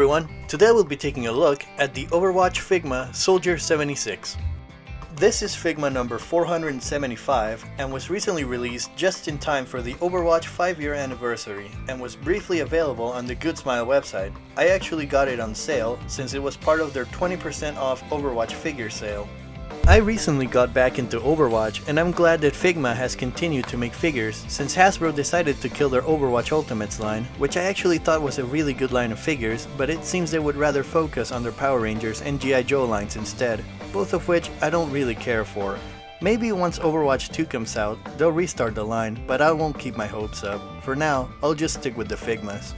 everyone, today we'll be taking a look at the Overwatch Figma Soldier 76. This is Figma number 475 and was recently released just in time for the Overwatch 5-year anniversary and was briefly available on the Good Smile website. I actually got it on sale since it was part of their 20% off Overwatch figure sale. I recently got back into Overwatch and I'm glad that Figma has continued to make figures since Hasbro decided to kill their Overwatch Ultimates line, which I actually thought was a really good line of figures, but it seems they would rather focus on their Power Rangers and G.I. Joe lines instead, both of which I don't really care for. Maybe once Overwatch 2 comes out, they'll restart the line, but I won't keep my hopes up. For now, I'll just stick with the Figmas.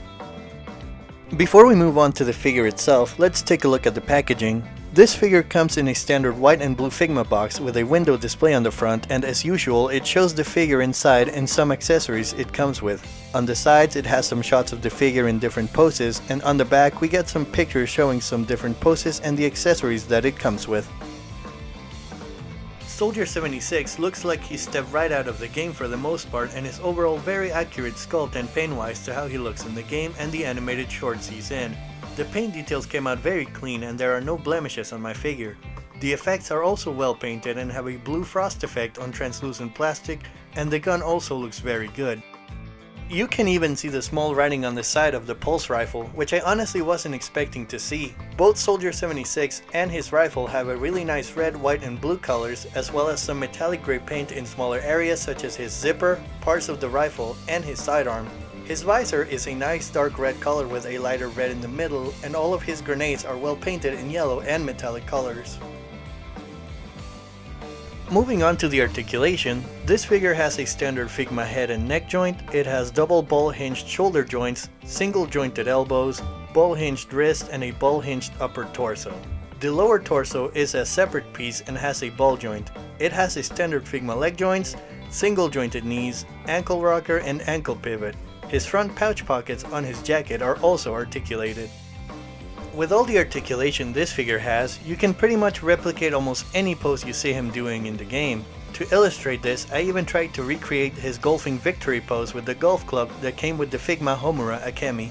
Before we move on to the figure itself, let's take a look at the packaging. This figure comes in a standard white and blue Figma box with a window display on the front, and as usual it shows the figure inside and some accessories it comes with. On the sides it has some shots of the figure in different poses, and on the back we get some pictures showing some different poses and the accessories that it comes with. Soldier 76 looks like he stepped right out of the game for the most part and is overall very accurate sculpt and paint wise to how he looks in the game and the animated shorts he's in. The paint details came out very clean and there are no blemishes on my figure. The effects are also well painted and have a blue frost effect on translucent plastic, and the gun also looks very good. You can even see the small writing on the side of the pulse rifle, which I honestly wasn't expecting to see. Both Soldier 76 and his rifle have a really nice red, white and blue colors, as well as some metallic gray paint in smaller areas such as his zipper, parts of the rifle, and his sidearm. His visor is a nice dark red color with a lighter red in the middle, and all of his grenades are well painted in yellow and metallic colors. Moving on to the articulation, this figure has a standard Figma head and neck joint. It has double ball hinged shoulder joints, single jointed elbows, ball hinged wrist, and a ball hinged upper torso. The lower torso is a separate piece and has a ball joint. It has a standard Figma leg joints, single jointed knees, ankle rocker, and ankle pivot. His front pouch pockets on his jacket are also articulated. With all the articulation this figure has, you can pretty much replicate almost any pose you see him doing in the game. To illustrate this, I even tried to recreate his golfing victory pose with the golf club that came with the Figma Homura Akemi.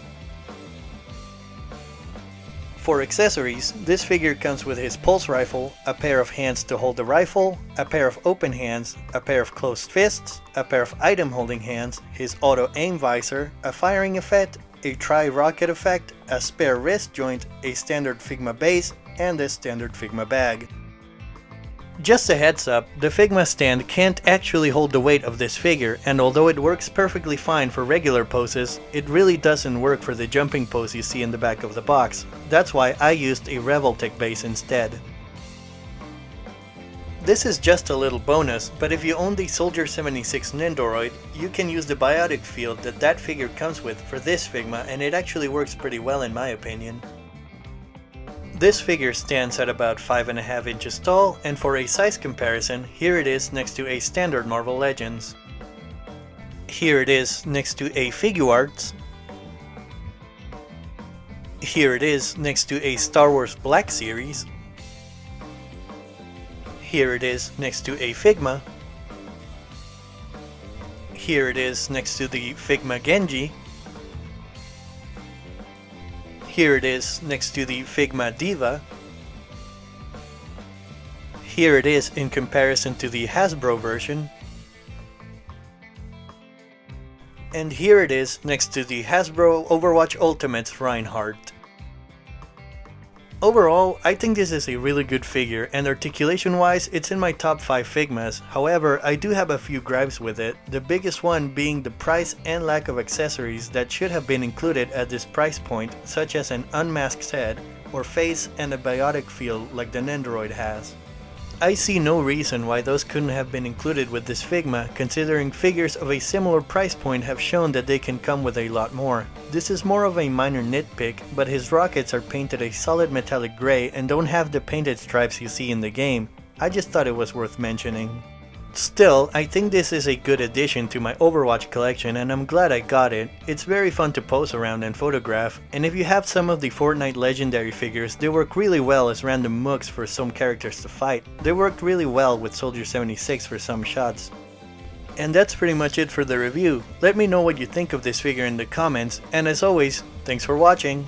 For accessories, this figure comes with his pulse rifle, a pair of hands to hold the rifle, a pair of open hands, a pair of closed fists, a pair of item holding hands, his auto aim visor, a firing effect, a tri-rocket effect, a spare wrist joint, a standard Figma base, and a standard Figma bag. Just a heads up, the Figma stand can't actually hold the weight of this figure, and although it works perfectly fine for regular poses, it really doesn't work for the jumping pose you see in the back of the box. That's why I used a Revoltech base instead. This is just a little bonus, but if you own the Soldier 76 Nendoroid, you can use the biotic field that figure comes with for this Figma, and it actually works pretty well in my opinion. This figure stands at about 5.5 inches tall, and for a size comparison, here it is next to a standard Marvel Legends. Here it is next to a Figuarts. Here it is next to a Star Wars Black Series. Here it is next to a Figma. Here it is next to the Figma Genji. Here it is next to the Figma Diva. Here it is in comparison to the Hasbro version. And here it is next to the Hasbro Overwatch Ultimates Reinhardt. Overall, I think this is a really good figure, and articulation wise it's in my top 5 Figmas. However, I do have a few gripes with it, the biggest one being the price and lack of accessories that should have been included at this price point, such as an unmasked head or face and a biotic field like the Nendoroid has. I see no reason why those couldn't have been included with this Figma, considering figures of a similar price point have shown that they can come with a lot more. This is more of a minor nitpick, but his rockets are painted a solid metallic gray and don't have the painted stripes you see in the game. I just thought it was worth mentioning. Still, I think this is a good addition to my Overwatch collection and I'm glad I got it. It's very fun to pose around and photograph, and if you have some of the Fortnite legendary figures, they work really well as random mooks for some characters to fight. They worked really well with Soldier 76 for some shots. And that's pretty much it for the review. Let me know what you think of this figure in the comments, and as always, thanks for watching!